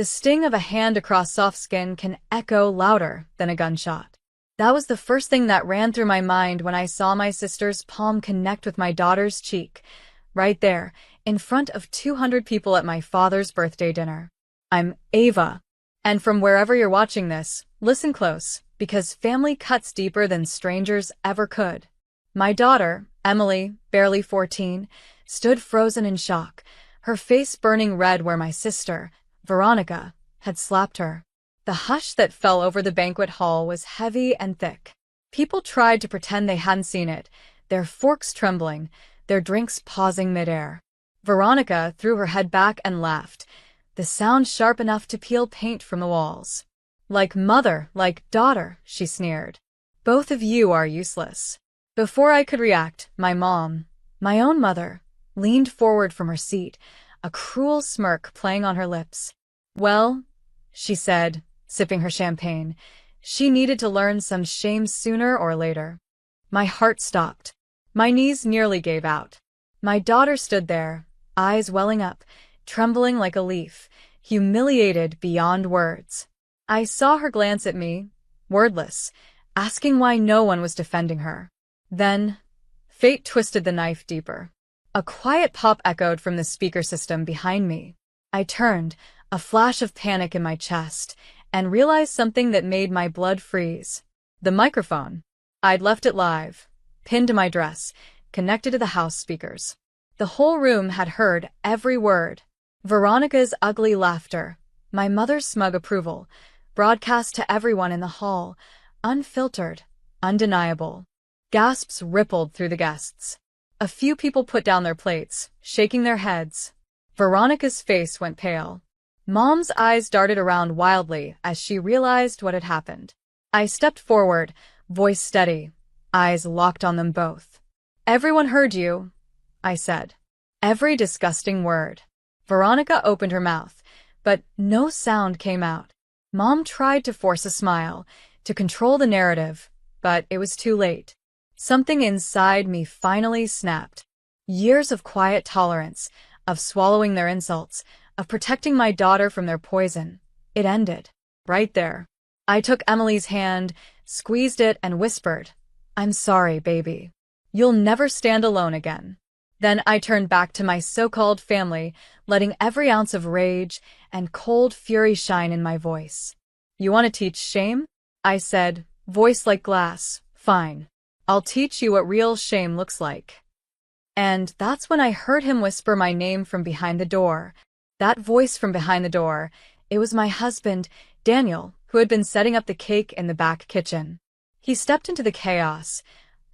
The sting of a hand across soft skin can echo louder than a gunshot. That was the first thing that ran through my mind when I saw my sister's palm connect with my daughter's cheek, right there, in front of 200 people at my father's birthday dinner. I'm Ava. And from wherever you're watching this, listen close, because family cuts deeper than strangers ever could. My daughter, Emily, barely 14, stood frozen in shock, her face burning red where my sister, Veronica, had slapped her. The hush that fell over the banquet hall was heavy and thick. People tried to pretend they hadn't seen it, their forks trembling, their drinks pausing midair. Veronica threw her head back and laughed, the sound sharp enough to peel paint from the walls. Like mother, like daughter, she sneered. Both of you are useless. Before I could react, my mom, my own mother, leaned forward from her seat, a cruel smirk playing on her lips. Well, she said, sipping her champagne, she needed to learn some shame sooner or later. My heart stopped. My knees nearly gave out. My daughter stood there, eyes welling up, trembling like a leaf, humiliated beyond words. I saw her glance at me, wordless, asking why no one was defending her. Then, fate twisted the knife deeper. A quiet pop echoed from the speaker system behind me. I turned, a flash of panic in my chest, and realized something that made my blood freeze. The microphone. I'd left it live, pinned to my dress, connected to the house speakers. The whole room had heard every word. Veronica's ugly laughter, my mother's smug approval, broadcast to everyone in the hall, unfiltered, undeniable. Gasps rippled through the guests. A few people put down their plates, shaking their heads. Veronica's face went pale. Mom's eyes darted around wildly as she realized what had happened. I stepped forward, voice steady, eyes locked on them both. Everyone heard you, I said. Every disgusting word. Veronica opened her mouth, but no sound came out. Mom tried to force a smile, to control the narrative, but it was too late. Something inside me finally snapped. Years of quiet tolerance, of swallowing their insults, of protecting my daughter from their poison. It ended. Right there. I took Emily's hand, squeezed it, and whispered, "I'm sorry, baby. You'll never stand alone again." Then I turned back to my so-called family, letting every ounce of rage and cold fury shine in my voice. "You want to teach shame?" I said, voice like glass. "Fine. I'll teach you what real shame looks like." And that's when I heard him whisper my name from behind the door. That voice from behind the door, it was my husband, Daniel, who had been setting up the cake in the back kitchen. He stepped into the chaos,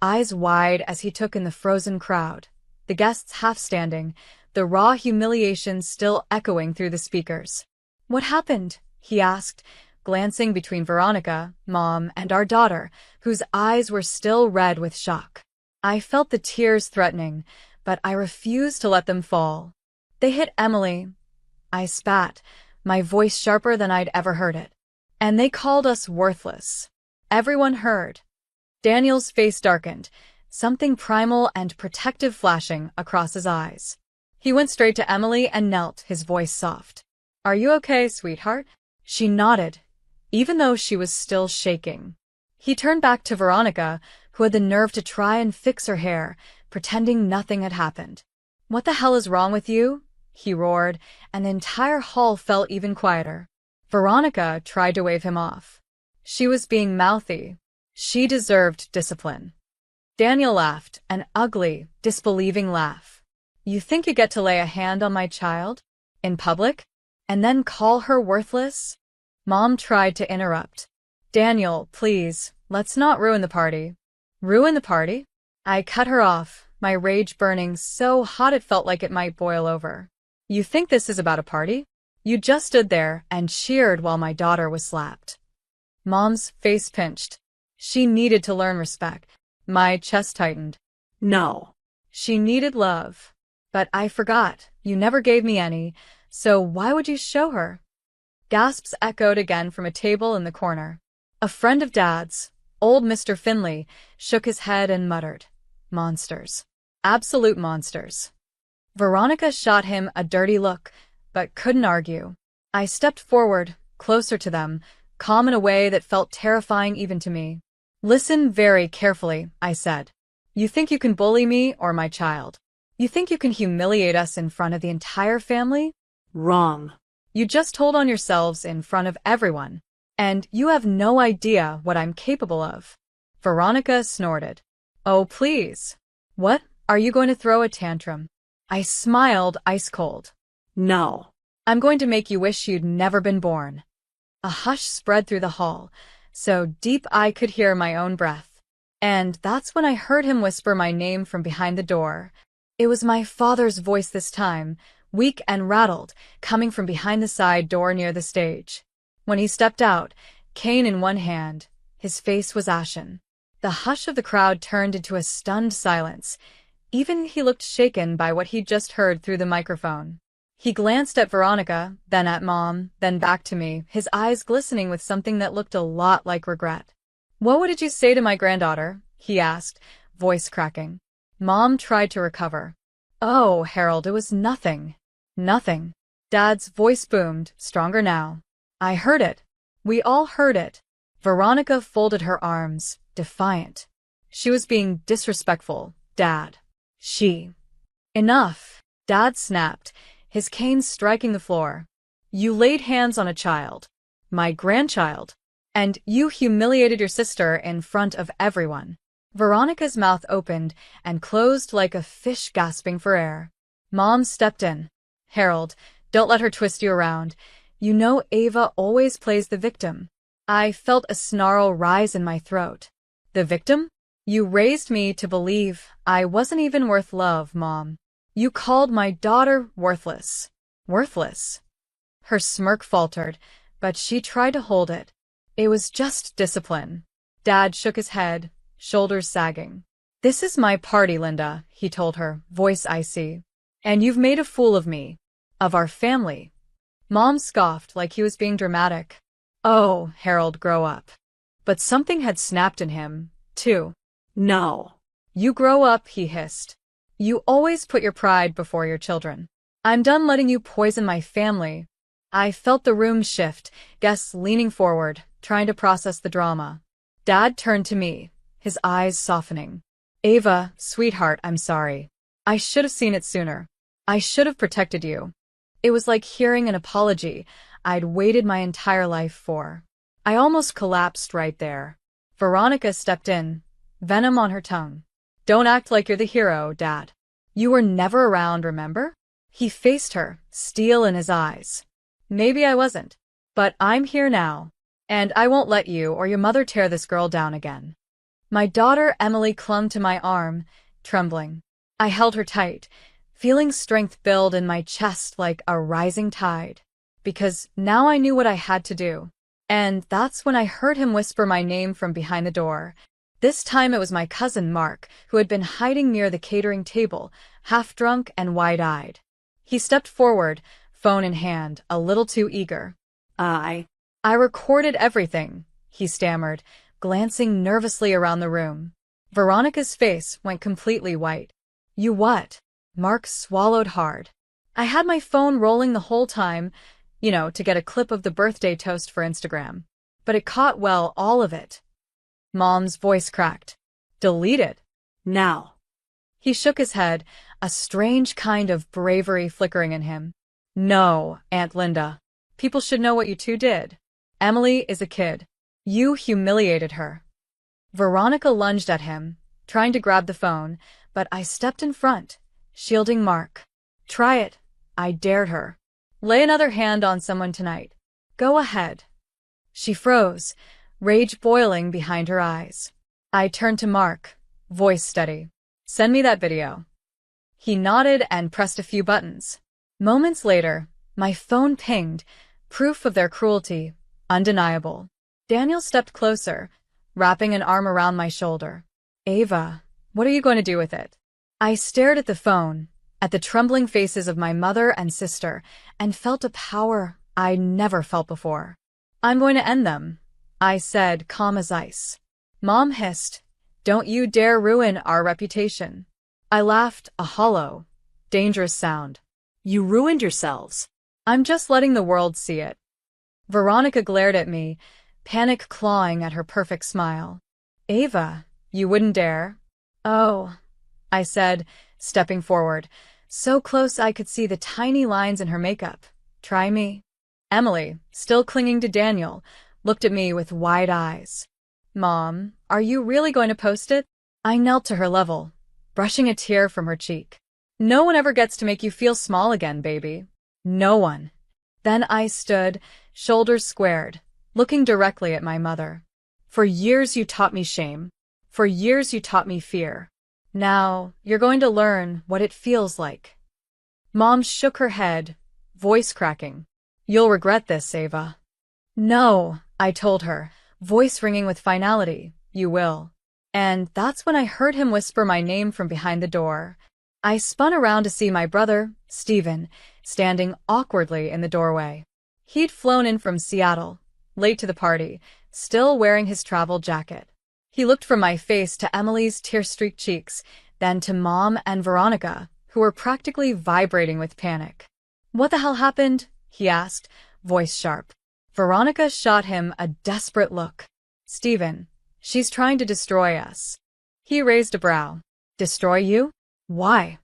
eyes wide as he took in the frozen crowd, the guests half standing, the raw humiliation still echoing through the speakers. "What happened?" he asked, glancing between Veronica, Mom, and our daughter, whose eyes were still red with shock. I felt the tears threatening, but I refused to let them fall. "They hit Emily," I spat, my voice sharper than I'd ever heard it. "And they called us worthless." Everyone heard. Daniel's face darkened, something primal and protective flashing across his eyes. He went straight to Emily and knelt, his voice soft. "Are you okay, sweetheart?" She nodded, even though she was still shaking. He turned back to Veronica, who had the nerve to try and fix her hair, pretending nothing had happened. "What the hell is wrong with you?" he roared, and the entire hall felt even quieter. Veronica tried to wave him off. She was being mouthy. She deserved discipline. Daniel laughed, an ugly, disbelieving laugh. "You think you get to lay a hand on my child? In public? And then call her worthless?" Mom tried to interrupt. "Daniel, please, let's not ruin the party." "Ruin the party?" I cut her off, my rage burning so hot it felt like it might boil over. "You think this is about a party? You just stood there and cheered while my daughter was slapped." Mom's face pinched. She needed to learn respect. My chest tightened. "No." She needed love. "But I forgot, you never gave me any, so why would you show her?" Gasps echoed again from a table in the corner. A friend of Dad's, old Mr. Finley, shook his head and muttered, "Monsters. Absolute monsters." Veronica shot him a dirty look, but couldn't argue. I stepped forward, closer to them, calm in a way that felt terrifying even to me. Listen very carefully, I said. You think you can bully me or my child? You think you can humiliate us in front of the entire family? Wrong. You just told on yourselves in front of everyone. And you have no idea what I'm capable of. Veronica snorted. Oh, please. What? Are you going to throw a tantrum? I smiled ice cold. No. I'm going to make you wish you'd never been born. A hush spread through the hall, so deep I could hear my own breath. And that's when I heard him whisper my name from behind the door. It was my father's voice this time, weak and rattled, coming from behind the side door near the stage. When he stepped out, cane in one hand, his face was ashen. The hush of the crowd turned into a stunned silence. Even he looked shaken by what he'd just heard through the microphone. He glanced at Veronica, then at Mom, then back to me, his eyes glistening with something that looked a lot like regret. What did you say to my granddaughter? He asked, voice cracking. Mom tried to recover. Oh, Harold, it was nothing. Nothing. Dad's voice boomed, stronger now. I heard it. We all heard it. Veronica folded her arms, defiant. She was being disrespectful, Dad. Enough. Dad snapped, his cane striking the floor. You laid hands on a child. My grandchild. And you humiliated your sister in front of everyone. Veronica's mouth opened and closed like a fish gasping for air. Mom stepped in. Harold, don't let her twist you around. You know Ava always plays the victim. I felt a snarl rise in my throat. The victim? You raised me to believe I wasn't even worth love, Mom. You called my daughter worthless. Worthless. Her smirk faltered, but she tried to hold it. It was just discipline. Dad shook his head, shoulders sagging. This is my party, Linda, he told her, voice icy. And you've made a fool of me. Of our family. Mom scoffed like he was being dramatic. Oh, Harold, grow up. But something had snapped in him, too. No. You grow up, he hissed. You always put your pride before your children. I'm done letting you poison my family. I felt the room shift, guests leaning forward, trying to process the drama. Dad turned to me, his eyes softening. Ava, sweetheart, I'm sorry. I should have seen it sooner. I should have protected you. It was like hearing an apology I'd waited my entire life for. I almost collapsed right there. Veronica stepped in, venom on her tongue. Don't act like you're the hero, Dad. You were never around, remember? He faced her, steel in his eyes. Maybe I wasn't, but I'm here now, and I won't let you or your mother tear this girl down again. My daughter Emily clung to my arm, trembling. I held her tight, feeling strength build in my chest like a rising tide, because now I knew what I had to do. And that's when I heard him whisper my name from behind the door. This time it was my cousin Mark, who had been hiding near the catering table, half-drunk and wide-eyed. He stepped forward, phone in hand, a little too eager. I recorded everything, he stammered, glancing nervously around the room. Veronica's face went completely white. You what? Mark swallowed hard. I had my phone rolling the whole time, to get a clip of the birthday toast for Instagram. But it caught, well, all of it. Mom's voice cracked. Deleted. Now. He shook his head, a strange kind of bravery flickering in him. No, Aunt Linda. People should know what you two did. Emily is a kid. You humiliated her. Veronica lunged at him, trying to grab the phone, but I stepped in front, shielding Mark. Try it. I dared her. Lay another hand on someone tonight. Go ahead. She froze, rage boiling behind her eyes. I turned to Mark, voice steady. Send me that video. He nodded and pressed a few buttons. Moments later, my phone pinged, proof of their cruelty, undeniable. Daniel stepped closer, wrapping an arm around my shoulder. Ava, what are you going to do with it? I stared at the phone, at the trembling faces of my mother and sister, and felt a power I never felt before. I'm going to end them, I said, calm as ice. Mom hissed, don't you dare ruin our reputation. I laughed, a hollow, dangerous sound. You ruined yourselves. I'm just letting the world see it. Veronica glared at me, panic clawing at her perfect smile. Ava, you wouldn't dare. Oh, I said, stepping forward, so close I could see the tiny lines in her makeup. Try me. Emily, still clinging to Daniel, looked at me with wide eyes. Mom, are you really going to post it? I knelt to her level, brushing a tear from her cheek. No one ever gets to make you feel small again, baby. No one. Then I stood, shoulders squared, looking directly at my mother. For years you taught me shame. For years you taught me fear. Now, you're going to learn what it feels like. Mom shook her head, voice cracking. You'll regret this, Ava. No, I told her, voice ringing with finality. You will. And that's when I heard him whisper my name from behind the door. I spun around to see my brother, Stephen, standing awkwardly in the doorway. He'd flown in from Seattle, late to the party, still wearing his travel jacket. He looked from my face to Emily's tear-streaked cheeks, then to Mom and Veronica, who were practically vibrating with panic. What the hell happened? He asked, voice sharp. Veronica shot him a desperate look. Stephen, she's trying to destroy us. He raised a brow. Destroy you? Why?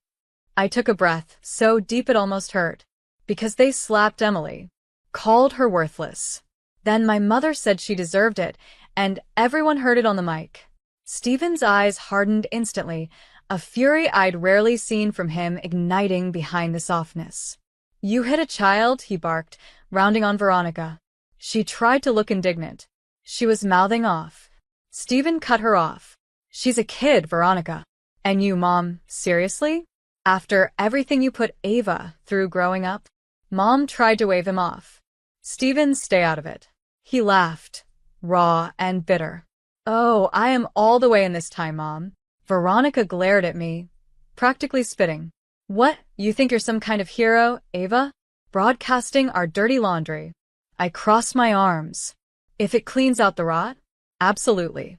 I took a breath, so deep it almost hurt. Because they slapped Emily. Called her worthless. Then my mother said she deserved it, and everyone heard it on the mic. Stephen's eyes hardened instantly, a fury I'd rarely seen from him igniting behind the softness. You hit a child, he barked, rounding on Veronica. She tried to look indignant. She was mouthing off. Stephen cut her off. She's a kid, Veronica. And you, Mom, seriously? After everything you put Ava through growing up? Mom tried to wave him off. Stephen, stay out of it. He laughed, raw and bitter. Oh, I am all the way in this time, Mom. Veronica glared at me, practically spitting. What, you think you're some kind of hero, Ava? Broadcasting our dirty laundry. I crossed my arms. If it cleans out the rot? Absolutely.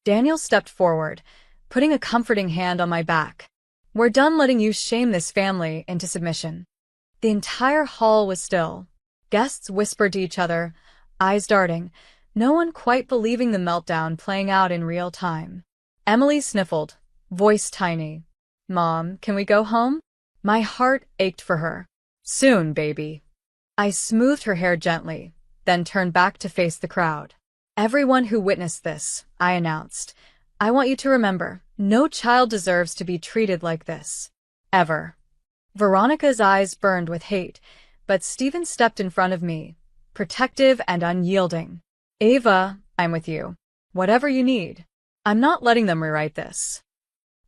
Daniel stepped forward, putting a comforting hand on my back. We're done letting you shame this family into submission. The entire hall was still. Guests whispered to each other, eyes darting, no one quite believing the meltdown playing out in real time. Emily sniffled, voice tiny. Mom, can we go home? My heart ached for her. Soon, baby. I smoothed her hair gently, then turned back to face the crowd. Everyone who witnessed this, I announced, I want you to remember, no child deserves to be treated like this. Ever. Veronica's eyes burned with hate, but Stephen stepped in front of me, protective and unyielding. Ava, I'm with you. Whatever you need. I'm not letting them rewrite this.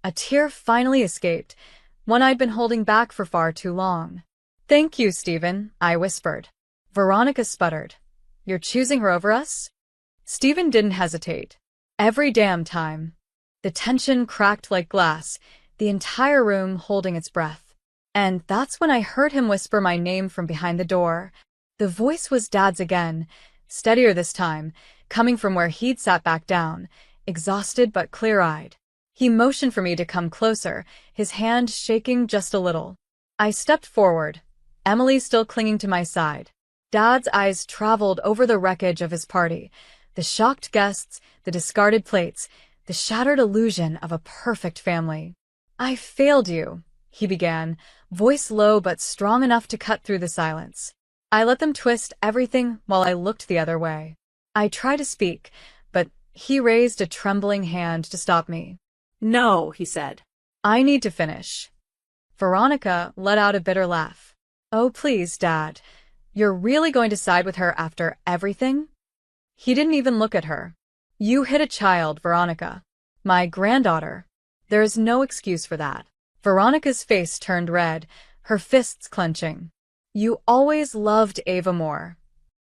A tear finally escaped, one I'd been holding back for far too long. Thank you, Stephen, I whispered. Veronica sputtered. You're choosing her over us? Stephen didn't hesitate. Every damn time. The tension cracked like glass, the entire room holding its breath. And that's when I heard him whisper my name from behind the door. The voice was Dad's again, steadier this time, coming from where he'd sat back down, exhausted but clear-eyed. He motioned for me to come closer, his hand shaking just a little. I stepped forward, Emily still clinging to my side. Dad's eyes traveled over the wreckage of his party, the shocked guests, the discarded plates, the shattered illusion of a perfect family. I failed you, he began, voice low but strong enough to cut through the silence. I let them twist everything while I looked the other way. I tried to speak, but he raised a trembling hand to stop me. No, he said. I need to finish. Veronica let out a bitter laugh. Oh, please, Dad. You're really going to side with her after everything? He didn't even look at her. You hit a child, Veronica. My granddaughter. There is no excuse for that. Veronica's face turned red, her fists clenching. You always loved Ava more.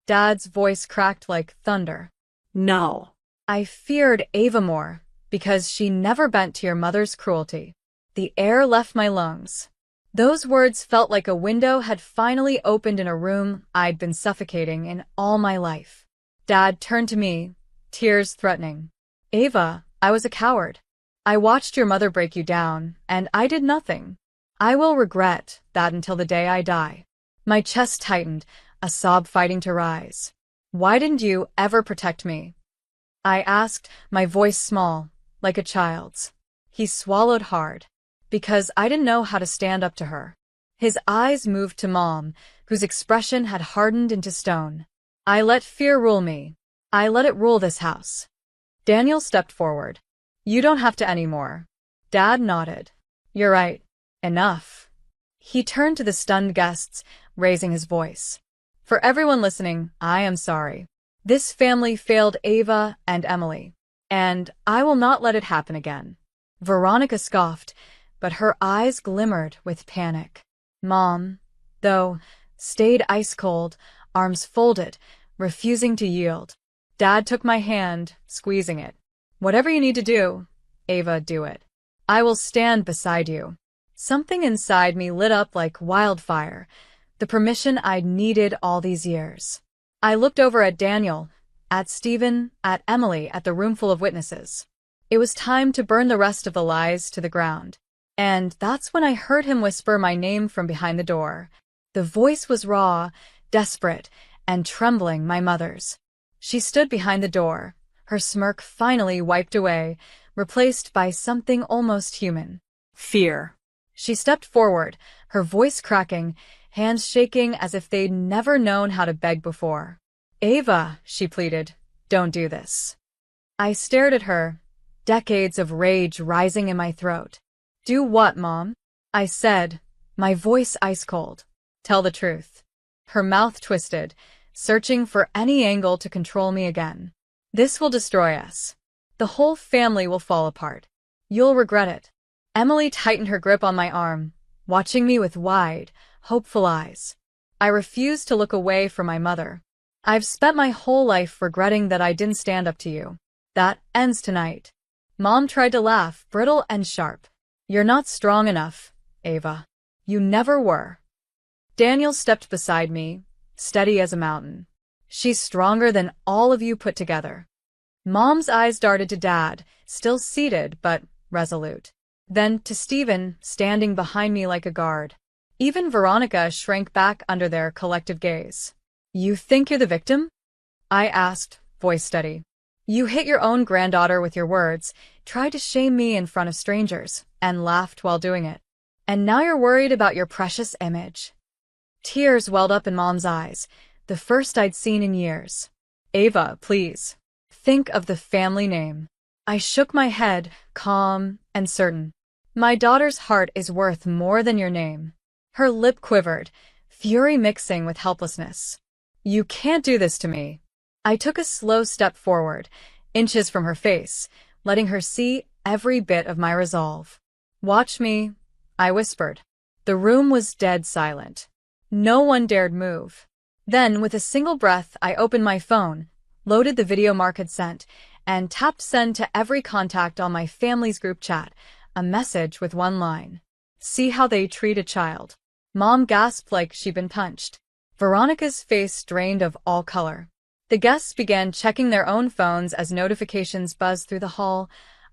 Dad's voice cracked like thunder. No. I feared Ava more, because she never bent to your mother's cruelty. The air left my lungs. Those words felt like a window had finally opened in a room I'd been suffocating in all my life. Dad turned to me, tears threatening. Ava, I was a coward. I watched your mother break you down, and I did nothing. I will regret that until the day I die. My chest tightened, a sob fighting to rise. Why didn't you ever protect me? I asked, my voice small, like a child's. He swallowed hard. Because I didn't know how to stand up to her. His eyes moved to Mom, whose expression had hardened into stone. I let fear rule me. I let it rule this house. Daniel stepped forward. You don't have to anymore. Dad nodded. You're right. Enough. He turned to the stunned guests, raising his voice. For everyone listening, I am sorry. This family failed Ava and Emily. And I will not let it happen again. Veronica scoffed, but her eyes glimmered with panic. Mom, though, stayed ice-cold, arms folded, refusing to yield. Dad took my hand, squeezing it. Whatever you need to do, Ava, do it. I will stand beside you. Something inside me lit up like wildfire, the permission I'd needed all these years. I looked over at Daniel, at Stephen, at Emily, at the roomful of witnesses. It was time to burn the rest of the lies to the ground. And that's when I heard him whisper my name from behind the door. The voice was raw, desperate, and trembling, my mother's. She stood behind the door, her smirk finally wiped away, replaced by something almost human. Fear. She stepped forward, her voice cracking, hands shaking as if they'd never known how to beg before. Ava, she pleaded, don't do this. I stared at her, decades of rage rising in my throat. Do what, Mom? I said, my voice ice-cold. Tell the truth. Her mouth twisted, searching for any angle to control me again. This will destroy us. The whole family will fall apart. You'll regret it. Emily tightened her grip on my arm, watching me with wide, hopeful eyes. I refused to look away from my mother. I've spent my whole life regretting that I didn't stand up to you. That ends tonight. Mom tried to laugh, brittle and sharp. You're not strong enough, Ava. You never were. Daniel stepped beside me, steady as a mountain. She's stronger than all of you put together. Mom's eyes darted to Dad, still seated but resolute. Then to Stephen, standing behind me like a guard. Even Veronica shrank back under their collective gaze. You think you're the victim? I asked, voice steady. You hit your own granddaughter with your words, tried to shame me in front of strangers, and laughed while doing it. And now you're worried about your precious image. Tears welled up in Mom's eyes, the first I'd seen in years. Ava, please. Think of the family name. I shook my head, calm and certain. My daughter's heart is worth more than your name. Her lip quivered, fury mixing with helplessness. You can't do this to me. I took a slow step forward, inches from her face, letting her see every bit of my resolve. Watch me, I whispered. The room was dead silent. No one dared move. Then, with a single breath, I opened my phone, loaded the video Mark had sent, and tapped send to every contact on my family's group chat, a message with one line. See how they treat a child. Mom gasped like she'd been punched. Veronica's face drained of all color. The guests began checking their own phones as notifications buzzed through the hall,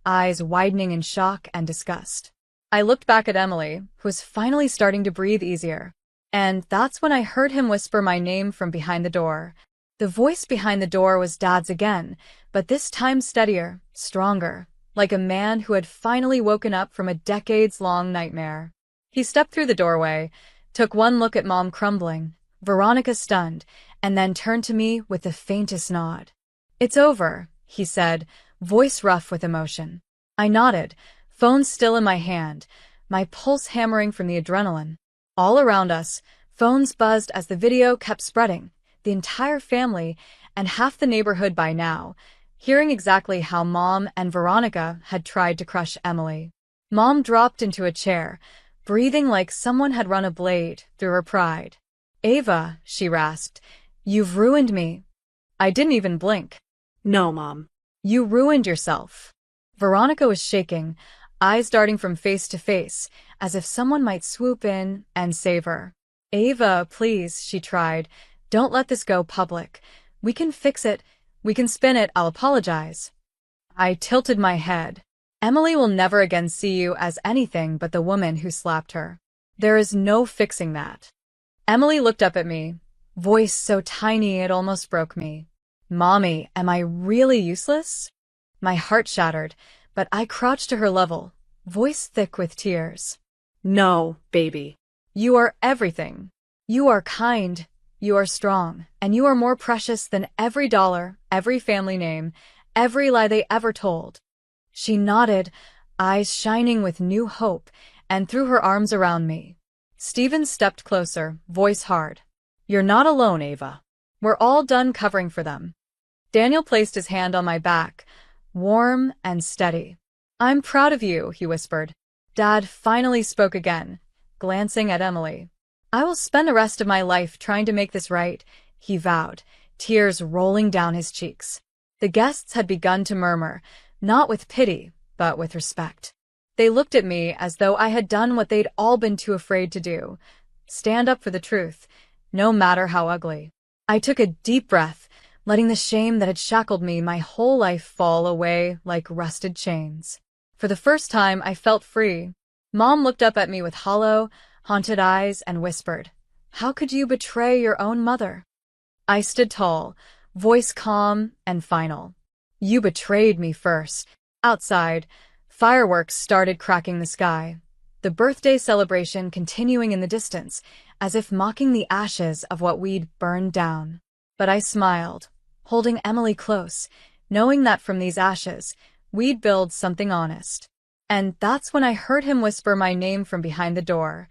eyes widening in shock and disgust. I looked back at Emily, who was finally starting to breathe easier. And that's when I heard him whisper my name from behind the door. The voice behind the door was Dad's again, but this time steadier, stronger, like a man who had finally woken up from a decades-long nightmare. He stepped through the doorway, took one look at Mom crumbling, Veronica stunned, and then turned to me with the faintest nod. It's over, he said, voice rough with emotion. I nodded, phone still in my hand, my pulse hammering from the adrenaline. All around us, phones buzzed as the video kept spreading, the entire family, and half the neighborhood by now, hearing exactly how Mom and Veronica had tried to crush Emily. Mom dropped into a chair, breathing like someone had run a blade through her pride. Ava, she rasped, you've ruined me. I didn't even blink. No, Mom. You ruined yourself. Veronica was shaking, eyes darting from face to face, as if someone might swoop in and save her. Ava, please, she tried. Don't let this go public. We can fix it. We can spin it. I'll apologize. I tilted my head. Emily will never again see you as anything but the woman who slapped her. There is no fixing that. Emily looked up at me, voice so tiny it almost broke me. Mommy, am I really useless? My heart shattered, but I crouched to her level, voice thick with tears. No, baby. You are everything. You are kind, you are strong, and you are more precious than every dollar, every family name, every lie they ever told. She nodded, eyes shining with new hope, and threw her arms around me. Stephen stepped closer, voice hard. You're not alone, Ava. We're all done covering for them. Daniel placed his hand on my back, warm and steady. I'm proud of you, he whispered. Dad finally spoke again, glancing at Emily. I will spend the rest of my life trying to make this right, he vowed, tears rolling down his cheeks. The guests had begun to murmur, not with pity, but with respect. They looked at me as though I had done what they'd all been too afraid to do. Stand up for the truth, no matter how ugly. I took a deep breath, letting the shame that had shackled me my whole life fall away like rusted chains. For the first time, I felt free. Mom looked up at me with hollow, haunted eyes and whispered, How could you betray your own mother? I stood tall, voice calm and final. You betrayed me first. Outside, fireworks started cracking the sky, the birthday celebration continuing in the distance, as if mocking the ashes of what we'd burned down. But I smiled, holding Emily close, knowing that from these ashes, we'd build something honest. And that's when I heard him whisper my name from behind the door.